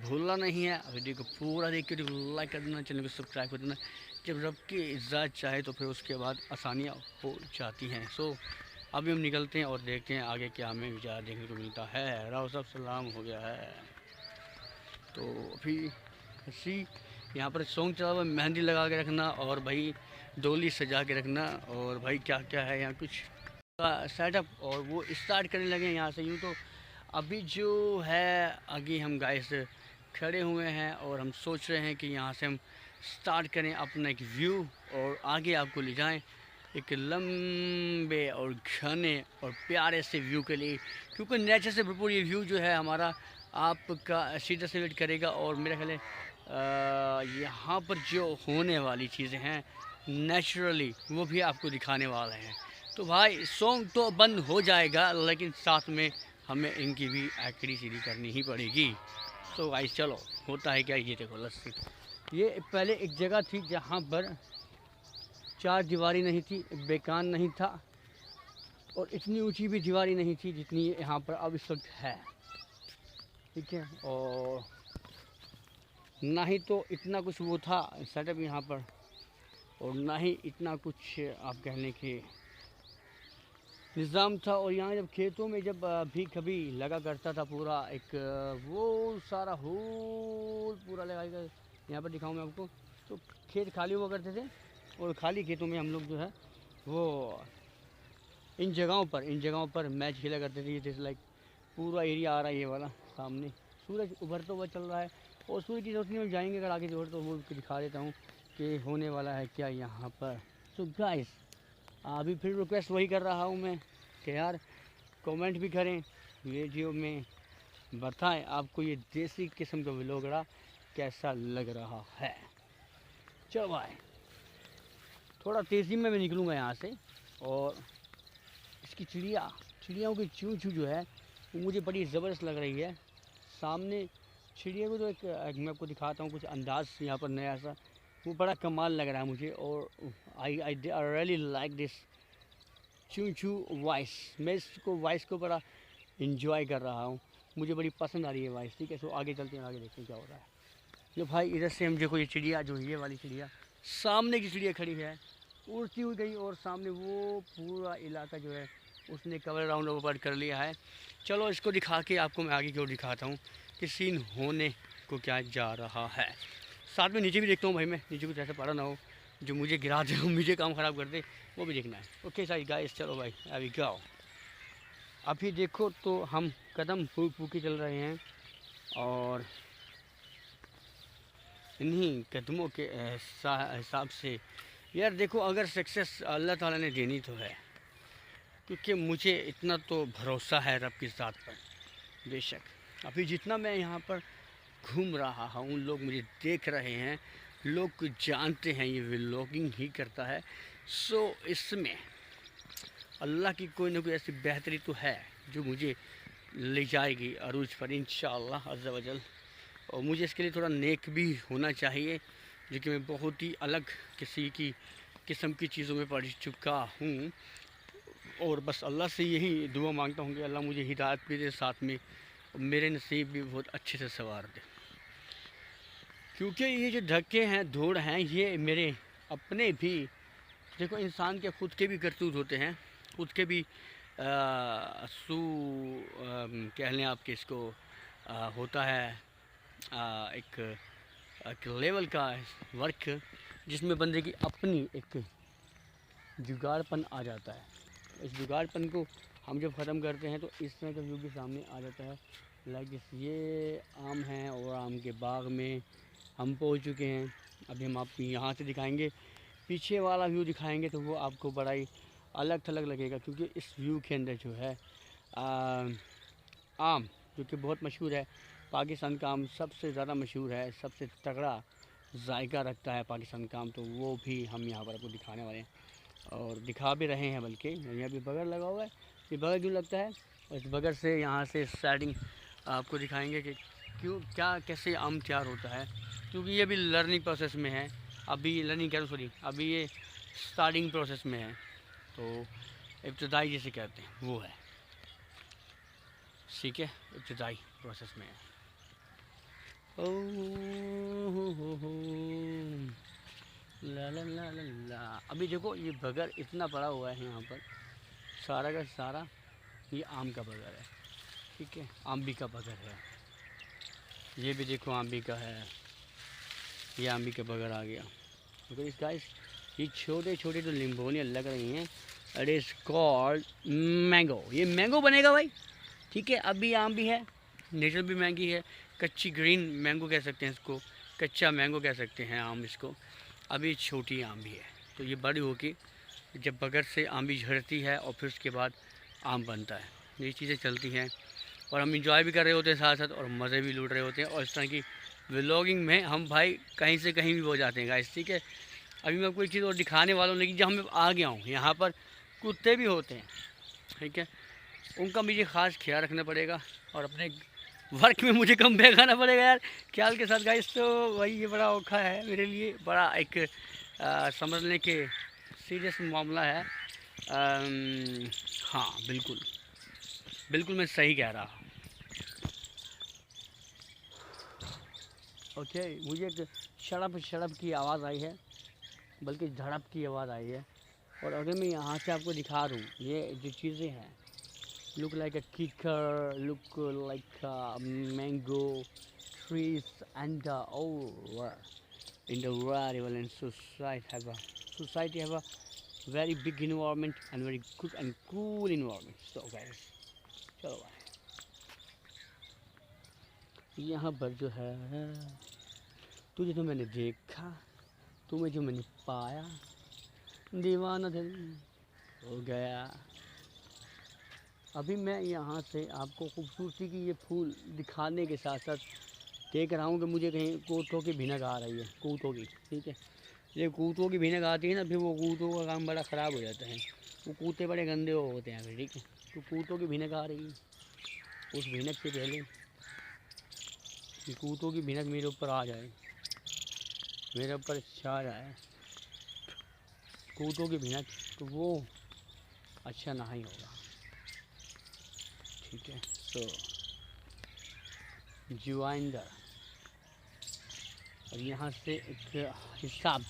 भूलना नहीं है। वीडियो को पूरा देख के लाइक कर देना, चैनल को सब्सक्राइब कर देना। जब रब की इज़्ज़त चाहे तो फिर उसके बाद आसानियाँ हो जाती हैं। सो अभी हम निकलते हैं और देखते हैं आगे क्या हमें विचार देखने को मिलता है। राव साहब सलाम हो गया है तो अभी हंसी यहाँ पर सॉन्ग चला हुआ, मेहंदी लगा के रखना और भाई डोली सजा के रखना और भाई क्या क्या है यहाँ कुछ सेटअप और वो स्टार्ट करने लगे हैं यहाँ से। यूँ तो अभी जो है आगे हम गाइस खड़े हुए हैं और हम सोच रहे हैं कि यहाँ से हम स्टार्ट करें अपना एक व्यू और आगे आपको ले जाएं एक लंबे और घने और प्यारे से व्यू के लिए, क्योंकि नेचर से भरपूर ये व्यू जो है हमारा आपका सीधा से वेट करेगा। और मेरा ख्याल है यहाँ पर जो होने वाली चीज़ें हैं नेचुरली वो भी आपको दिखाने वाले हैं। तो भाई सॉन्ग तो बंद हो जाएगा लेकिन साथ में हमें इनकी भी एक्टिंग सीधी करनी ही पड़ेगी। तो भाई चलो होता है क्या, ये देखो लस्सी, ये पहले एक जगह थी जहाँ पर चार दीवारी नहीं थी, बेकान नहीं था और इतनी ऊंची भी दीवारी नहीं थी जितनी यहाँ पर अब इस वक्त है। ठीक है, और ना ही तो इतना कुछ वो था सेटअप यहाँ पर और ना ही इतना कुछ आप कह लें कि निज़ाम था। और यहाँ जब खेतों में जब भी कभी लगा करता था पूरा एक वो सारा होल पूरा लगाएगा, यहाँ पर दिखाऊँ मैं आपको, तो खेत खाली हुआ करते थे और खाली खेतों में हम लोग जो है वो इन जगहों पर मैच खेला करते थे। जैसे लाइक पूरा एरिया आ रहा है ये वाला सामने, सूरज उभरता हुआ चल रहा है और सूरज की रोशनी में जाएंगे अगर आगे जोड़ तो वो दिखा देता हूँ कि होने वाला है क्या यहाँ पर। सो गाइस अभी फिर रिक्वेस्ट वही कर रहा हूँ मैं कि यार कमेंट भी करें, वीडियो में बताएं आपको ये देसी किस्म का व्लॉगड़ा कैसा लग रहा है। चलो भाई थोड़ा तेज़ी में मैं निकलूँगा यहाँ से और इसकी चिड़ियाओं की चूँ चूँ जो है वो मुझे बड़ी ज़बरदस्त लग रही है। सामने चिड़िया को तो एक मैं आपको दिखाता हूँ कुछ अंदाज़ यहाँ पर नया सा, वो बड़ा कमाल लग रहा है मुझे। और आई रियली लाइक दिस चू चू वॉइस, मैं इसको वॉइस को बड़ा इंजॉय कर रहा हूँ, मुझे बड़ी पसंद आ रही है वॉइस। ठीक है, सो आगे चलते हैं, आगे देखते हैं क्या हो रहा है। जो भाई इधर से हम देखो ये चिड़िया जो ये वाली चिड़िया सामने की चिड़िया खड़ी है उड़ती हुई गई और सामने वो पूरा इलाका जो है उसने कवर राउंड ओवर कर लिया है। चलो इसको दिखा के आपको मैं आगे की ओर दिखाता हूँ कि सीन होने को क्या जा रहा है। साथ में नीचे भी देखता हूँ भाई, मैं नीचे कुछ ऐसा पड़ा ना हो जो मुझे गिरा दे मुझे काम ख़राब कर दे, वो भी देखना है। ओके साइड गाइस, चलो भाई अभी जाओ। अभी देखो तो हम कदम फूक फूक के चल रहे हैं और इन्हीं कदमों के हिसाब से यार देखो अगर सक्सेस अल्लाह ताला ने देनी तो है, क्योंकि मुझे इतना तो भरोसा है रब की ज़ात पर। बेशक अभी जितना मैं यहाँ पर घूम रहा हूँ लोग मुझे देख रहे हैं, लोग जानते हैं ये व्लॉगिंग ही करता है। सो इसमें अल्लाह की कोई ना कोई ऐसी बेहतरी तो है जो मुझे ले जाएगी अरूज पर इंशाअल्लाह अज़्ज़ा वजल। और मुझे इसके लिए थोड़ा नेक भी होना चाहिए, जो कि मैं बहुत ही अलग किसी की किस्म की चीज़ों में पढ़ चुका हूँ। और बस अल्लाह से यही दुआ मांगता हूँ कि अल्लाह मुझे हिदायत भी दे, साथ में मेरे नसीब भी बहुत अच्छे से संवार दे। क्योंकि ये जो धक्के हैं धूड़ हैं ये मेरे अपने भी, देखो इंसान के खुद के भी करतूत होते हैं, खुद के भी कह लें आपके इसको होता है एक लेवल का वर्क जिसमें बंदे की अपनी एक जुगाड़पन आ जाता है। इस जुगाड़पन को हम जब ख़त्म करते हैं तो इस तरह का व्यू भी सामने आ जाता है। लाइक ये आम हैं और आम के बाग में हम पहुंच चुके हैं। अभी हम आपको यहाँ से दिखाएंगे, पीछे वाला व्यू दिखाएंगे तो वो आपको बड़ा ही अलग थलग लगेगा, क्योंकि इस व्यू के अंदर जो है आम जो कि बहुत मशहूर है, पाकिस्तान का आम सबसे ज़्यादा मशहूर है, सबसे तगड़ा जायका रखता है पाकिस्तान का आम, तो वो भी हम यहाँ पर आपको दिखाने वाले हैं और दिखा भी रहे हैं। बल्कि यहाँ भी बगर लगा हुआ है, ये बगर क्यों लगता है, इस बगर से यहाँ से स्टार्टिंग आपको दिखाएंगे कि क्यों क्या कैसे आम तैयार होता है, क्योंकि ये भी लर्निंग प्रोसेस में है। अभी लर्निंग कह रहा सॉरी, अभी ये स्टार्टिंग प्रोसेस में है, तो इब्तदाई जिसे कहते हैं वो है। ठीक है, इब्तदाई प्रोसेस में है। ओ हो ला ला ला ला ला। अभी देखो ये बगर इतना पड़ा हुआ है यहाँ पर, सारा का सारा ये आम का बगर है, ठीक है, आम्बी का बगर है। ये भी देखो आम्बी का है, ये आम्बी का बगर आ गया। तो इस गाइस ये छोटे छोटे जो लिम्बोनियाँ लग रही हैं, इट इज़ कॉल्ड मैंगो। ये मैंगो बनेगा भाई, ठीक है। अभी आम भी है, नेचुरल भी महंगी है, कच्ची ग्रीन मैंगो कह सकते हैं इसको, कच्चा मैंगो कह सकते हैं आम इसको। अभी छोटी आम भी है, तो ये बड़ी होके जब बगर से आम भी झड़ती है और फिर उसके बाद आम बनता है, ये चीज़ें चलती हैं। और हम इंजॉय भी कर रहे होते हैं साथ साथ, और मज़े भी लूट रहे होते हैं। और इस तरह की व्लॉगिंग में हम भाई कहीं से कहीं भी हो जाते हैं गाइस, ठीक है। अभी मैं कोई चीज़ और दिखाने वाला हूँ, लेकिन जब मैं आ गया हूँ यहाँ पर कुत्ते भी होते हैं, ठीक है, उनका मुझे ख़ास ख्याल रखना पड़ेगा और अपने वर्क में मुझे कम बैक आना पड़ेगा यार ख्याल के साथ गाइस। तो वही ये बड़ा औखा है मेरे लिए, बड़ा एक समझने के सीरियस मामला है। हाँ बिल्कुल बिल्कुल मैं सही कह रहा। ओके, मुझे एक शड़प शड़प की आवाज़ आई है, बल्कि झड़प की आवाज़ आई है। और अगर मैं यहाँ से आपको दिखा दूँ ये जो चीज़ें हैं, look like a kicker, look like a mango trees, and all in the world and society have a very big environment and very good and cool environment. So guys, चलो भाई यहाँ पर जो है, तुझे तो मैंने देखा, तुम्हें जो मैंने पाया, दीवाना दिल हो गया। अभी मैं यहाँ से आपको खूबसूरती की ये फूल दिखाने के साथ साथ देख रहा हूँ कि मुझे कहीं कूतों की भिनक आ रही है, कूतों की, ठीक है। ये कूतों की भिनक आती है ना, फिर वो कूतों का काम बड़ा ख़राब हो जाता है, वो कूते बड़े गंदे होते हैं फिर, ठीक है। तो कूतों की भिनक आ रही है, उस भिनक से पहले कि कूतों की भिनक मेरे ऊपर आ जाए, मेरे ऊपर छा जाए कूतों की भिनक, तो वो अच्छा ना ही होगा, ठीक है। तो जुआइंदर, और यहाँ से एक हिसाब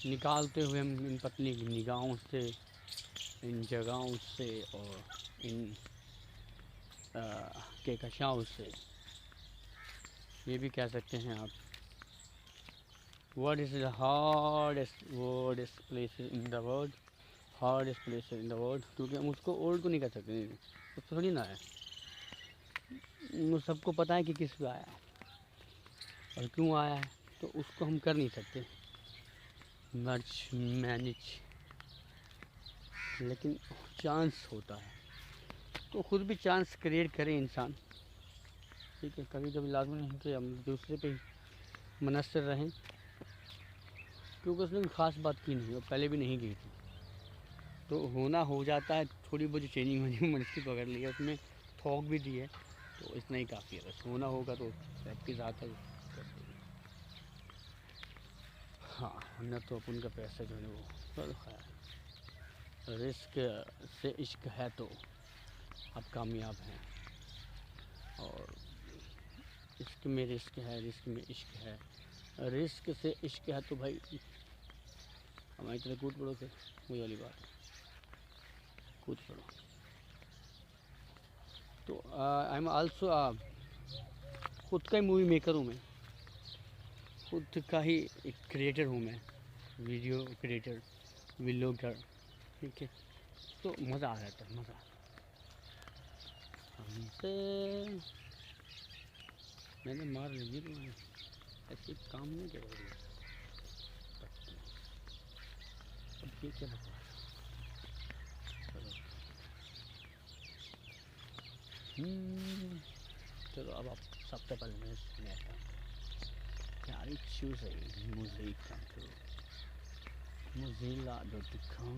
निकालते हुए हम इन पत्नी की निगाहों से, इन जगहों से और इन कहकशाओं से, ये भी कह सकते हैं आप, what is the hardest place in the world, hardest place in the world, क्योंकि हम उसको ओल्ड तो नहीं कर सकते, तो थोड़ी ना है, वो सबको पता है कि किस पे आया और क्यों आया है, तो उसको हम कर नहीं सकते मैनेज, लेकिन चांस होता है तो खुद भी चांस क्रिएट करे इंसान, ठीक है। कभी कभी लाजमी है कि हम दूसरे पे मुनस्सर रहें, क्योंकि उसने कोई ख़ास बात की नहीं और पहले भी नहीं की थी, तो होना हो जाता है। थोड़ी बहुत चेंजिंग होनी मुश्किल पकड़ ली है, उसमें थोक भी दी है, तो इतना ही काफ़ी है, बस होना होगा तो प्रैक्टिस आता है। हाँ, वरना तो अपन का पैसा जो है वो चलो खैर, रिस्क से इश्क है तो आप कामयाब हैं, और इश्क में रिस्क है, रिस्क में इश्क है, रिस्क से इश्क है, तो भाई हमारी तरह कूद पड़ो, फिर वही वाली बात, कूद पड़ो। तो आई एम आल्सो खुद का ही मूवी मेकर हूँ मैं, खुद का ही एक क्रिएटर हूँ मैं, वीडियो क्रिएटर, व्लॉगर, ठीक है। तो मज़ा आ जाता है, मज़ा हमसे मैंने मार ली, तो ऐसे काम नहीं कर रही। अब ये क्या बता, चलो अब आप सबसे पहले मैं सुनाता हूँ प्यारी चूज़ है मुझे कंट्रोल mozilla.com,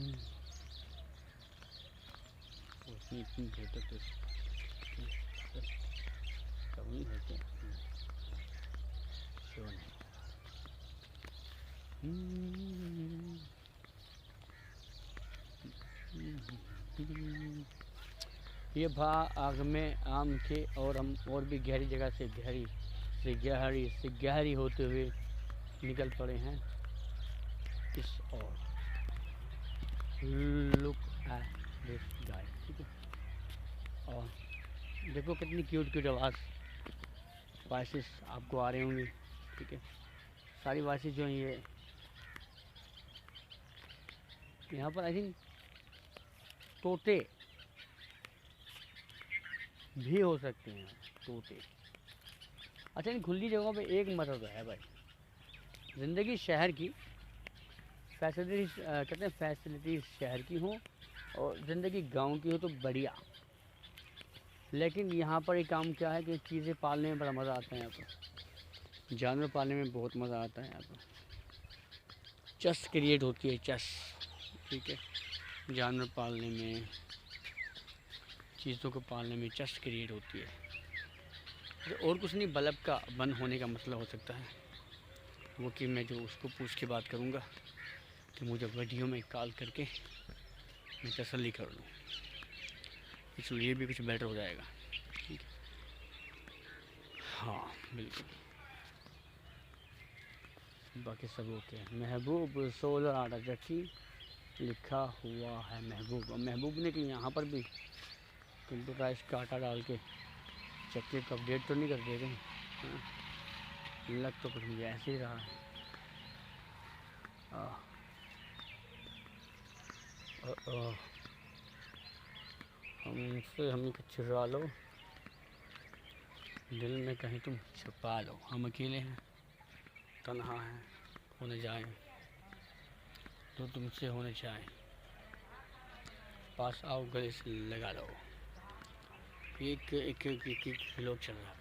उसमें इतनी बेहतर तो कमी है क्या, शो नहीं। ये भाग में आम थे और हम और भी गहरी जगह से गहरी से गहरी होते हुए निकल पड़े हैं इस और। लुक एट दिस गाय, ठीक है। और देखो कितनी क्यूट क्यूट आवाज़ वॉइसेस आपको आ रहे होंगे, ठीक है। सारी वॉइसेस जो हैं ये यहाँ पर आई थिंक तोते भी हो सकते हैं, तोते। अच्छा, इन खुली जगहों पे एक मतलब है भाई, ज़िंदगी शहर की फैसिलिटीज कहते हैं, फैसिलिटीज शहर की हो और ज़िंदगी गांव की हो तो बढ़िया। लेकिन यहाँ पर एक काम क्या है कि चीज़ें पालने में बड़ा मज़ा आता है। यहाँ पर जानवर पालने में बहुत मज़ा आता है। यहाँ पर चस क्रिएट होती है, चस, ठीक है। जानवर पालने में, चीज़ों को पालने में चस क्रिएट होती है। तो और कुछ नहीं, बल्ब का बंद होने का मसला हो सकता है वो, कि मैं जो उसको पूछ के बात करूँगा कि मुझे वीडियो में कॉल करके मैं तसल्ली कर लूँ, इसलिए भी कुछ बेटर हो जाएगा, ठीक है। हाँ बिल्कुल, बाकी सब ओके है। महबूब 16 आटा चक्की लिखा हुआ है महबूब। महबूब ने कि यहाँ पर भी कंप्यूटराइज का आटा डाल के चक्की को अपडेट तो नहीं कर दे रहे, लग तो कुछ मुझे ऐसे ही रहा है। हमसे हमें चुरा लो, दिल में कहीं तुम छुपा लो। हम अकेले हैं, तन्हा हैं, होने जाए तो तुमसे होने जाए, पास आओ गले से लगा लो। एक एक एक एक, एक लोग चल रहा है।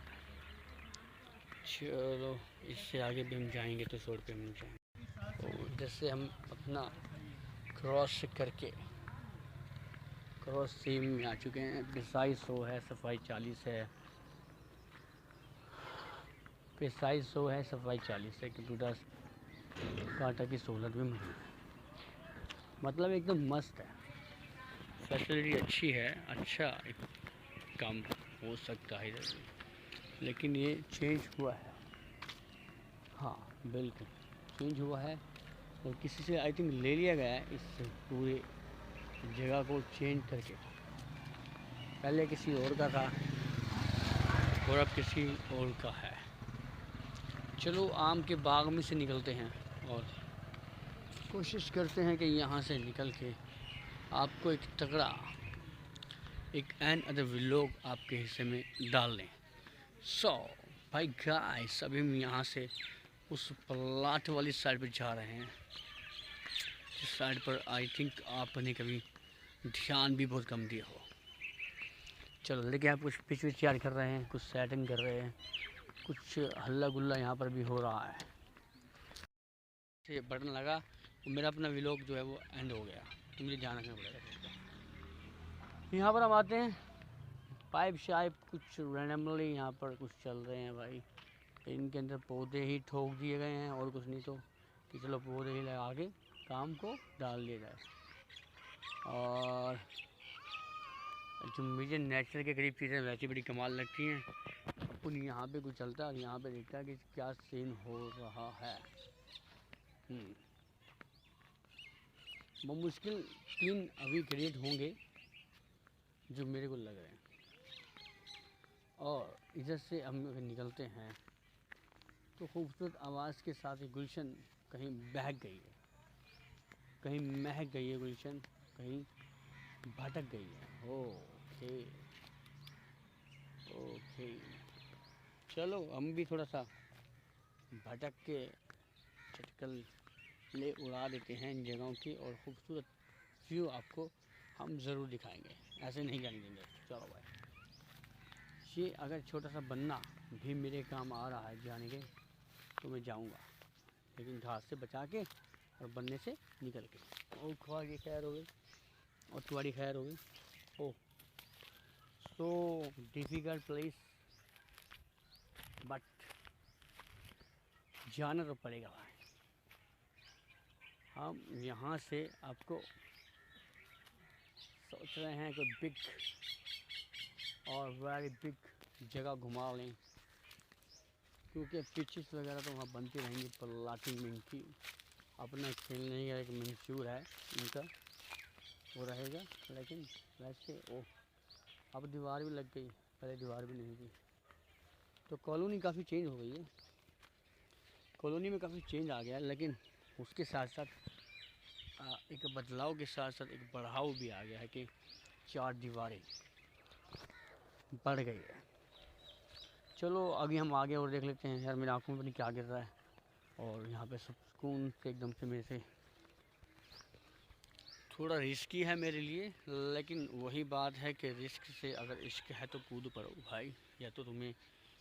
चलो इससे आगे भी हम जाएंगे तो 100 रुपये मिल जाएंगे। और जैसे हम अपना क्रॉस करके क्रॉस सीम में आ चुके हैं। पिसाई 100 है, सफाई 40 है। पिसाई 100 है, सफाई 40 है। कंप्यूटर काटा की सहूलत भी मौजूद है। मतलब एकदम मस्त है, फैसिलिटी अच्छी है। अच्छा एक काम हो सकता है इधर, लेकिन ये चेंज हुआ है। हाँ बिल्कुल चेंज हुआ है, और किसी से आई थिंक ले लिया गया है इस पूरे जगह को चेंज करके। पहले किसी और का था और अब किसी और का है। चलो आम के बाग में से निकलते हैं और कोशिश करते हैं कि यहाँ से निकल के आपको एक तगड़ा एक एंड अदर व्लॉग आपके हिस्से में डाल दें। सो भाई गाइस, अभी हम यहाँ से उस प्लाट वाली साइड पर जा रहे हैं, जिस साइड पर आई थिंक आपने कभी ध्यान भी बहुत कम दिया हो। चलो लेकिन आप कुछ पिच विच तैयार कर रहे हैं, कुछ सेटिंग कर रहे हैं, कुछ हल्ला गुल्ला यहाँ पर भी हो रहा है। ये बटन लगा तो मेरा अपना व्लॉग जो है वो एंड हो गया, तो मुझे ध्यान रखना पड़ेगा। यहाँ पर हम आते हैं, पाइप शाइप कुछ रैंडमली यहाँ पर कुछ चल रहे हैं भाई। इनके अंदर पौधे ही ठोक दिए गए हैं और कुछ नहीं, तो कि चलो पौधे ही लगा के काम को डाल दिया जाए। और जो मुझे नेचर के करीब चीज़ें वैसी बड़ी कमाल लगती हैं, अपन यहाँ पे कुछ चलता है और यहाँ पे देखता है कि क्या सीन हो रहा है। वो मुश्किल 3 अभी क्रिएट होंगे जो मेरे को लग रहे हैं। और इधर से हम निकलते हैं तो खूबसूरत आवाज़ के साथ ही गुलशन कहीं बहक गई है, कहीं महक गई है गुलशन, कहीं भटक गई है। ओके ओके, चलो हम भी थोड़ा सा भटक के चटकल ले उड़ा देते हैं इन जगहों की, और ख़ूबसूरत व्यू आपको हम ज़रूर दिखाएंगे, ऐसे नहीं जाने देंगे। चलो भाई, ये अगर छोटा सा बन्ना भी मेरे काम आ रहा है जाने के, तो मैं जाऊंगा, लेकिन घास से बचा के और बनने से निकल के। और खुआ की खैर हो गई और तुम्हारी खैर हो गई। ओह सो डिफ़िकल्ट प्लेस, बट जाना तो पड़ेगा भाई। हम यहाँ से आपको सोच रहे हैं कि बिग और वेरी बिग जगह घुमा लें, क्योंकि पिचेस वगैरह तो वहाँ बनती रहेंगी, प्लाटिंग में इनकी अपना खेलने का एक मंशूर है इनका, वो रहेगा। लेकिन वैसे ओ अब दीवार भी लग गई, पहले दीवार भी नहीं थी। तो कॉलोनी काफ़ी चेंज हो गई है, कॉलोनी में काफ़ी चेंज आ गया है, लेकिन उसके साथ साथ एक बदलाव के साथ साथ एक बढ़ाव भी आ गया है कि 4 दीवारें बढ़ गई है। चलो आगे हम आगे और देख लेते हैं। यार मेरी आँखों में पता नहीं क्या गिर रहा है, और यहाँ पे सुकून से एकदम से मेरे से थोड़ा रिस्की है मेरे लिए, लेकिन वही बात है कि रिस्क से अगर इश्क है तो कूद पड़ो भाई, या तो तुम्हें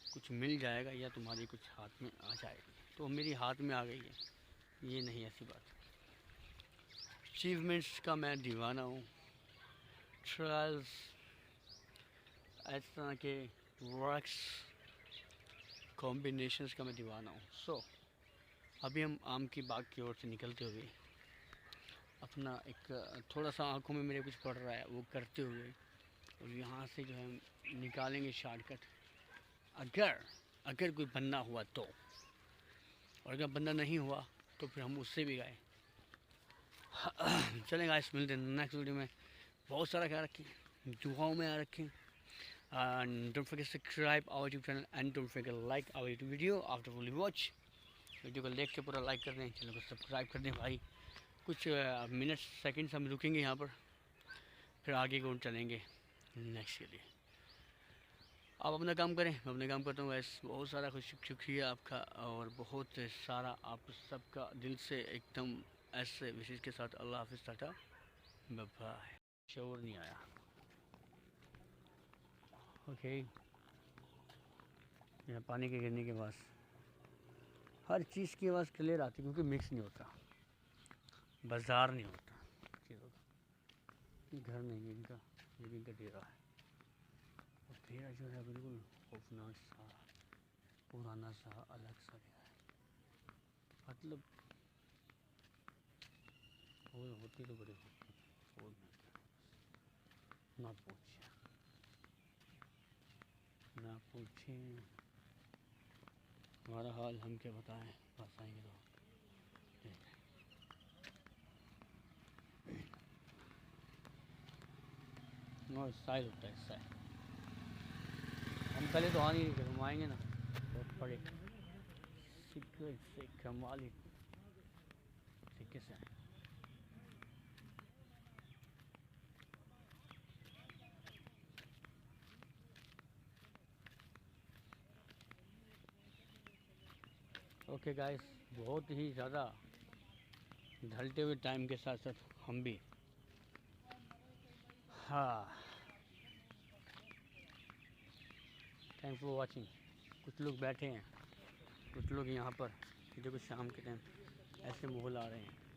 कुछ मिल जाएगा या तुम्हारी कुछ हाथ में आ जाएगी। तो मेरी हाथ में आ गई है, ये नहीं ऐसी बात। अचीवमेंट्स का मैं दीवाना हूँ, ट्रायल्स इस तरह के वर्क्स कॉम्बिनेशंस का मैं दीवाना हूँ। सो अभी हम आम की बाग की ओर से निकलते हुए अपना एक थोड़ा सा आंखों में मेरे कुछ पड़ रहा है वो करते हुए, और यहाँ से जो है निकालेंगे शॉर्टकट, अगर अगर कोई बंदा हुआ तो, और अगर बंदा नहीं हुआ तो फिर हम उससे भी गए। चलें गाइस, मिलते हैं नेक्स्ट वीडियो में। बहुत सारा ख्याल रखें, दुआओं में आ रखें, and don't forget to subscribe our YouTube channel and don't forget to like our YouTube video after fully watch। Video को देख के पूरा लाइक कर दें, चैनल को सब्सक्राइब कर दें भाई। कुछ मिनट सेकंड्स हम रुकेंगे यहाँ पर, फिर आगे को चलेंगे नेक्स्ट के लिए। आप अपना काम करें, मैं अपना काम करता हूँ। वैसे बहुत सारा खुश शुक्रिया आपका, और बहुत सारा आप सबका दिल से एकदम ऐसे विशेष के साथ अल्लाह हाफिज़, टाटा बाय बाय। शोर नहीं आया, ओके। यहाँ पानी के गिरने के बाद हर चीज़ की आवाज़ क्लियर आती, क्योंकि मिक्स नहीं होता, बाजार नहीं होता चीज़ों का। घर नहीं है इनका, ये भी इनका डेरा है, और डेरा जो है बिल्कुल खौफनाक सा, पुराना सा, अलग सा डेरा है। मतलब वो होती तो बड़ी और ना पूछे, ना पूछे हमारा हाल, हम क्या बताएं, पास आएंगे तो और स्टाइल होता है स्टाइल। हम पहले तो आ नहीं रहे, हम आएंगे ना तो पड़े सिक्के से कमाल ही सिक्के से आए। ओके गाइस, बहुत ही ज़्यादा ढलते हुए टाइम के साथ साथ हम भी, हाँ, थैंक्स फॉर वाचिंग। कुछ लोग बैठे हैं, कुछ लोग यहाँ पर, देखो शाम के टाइम ऐसे माहौल आ रहे हैं।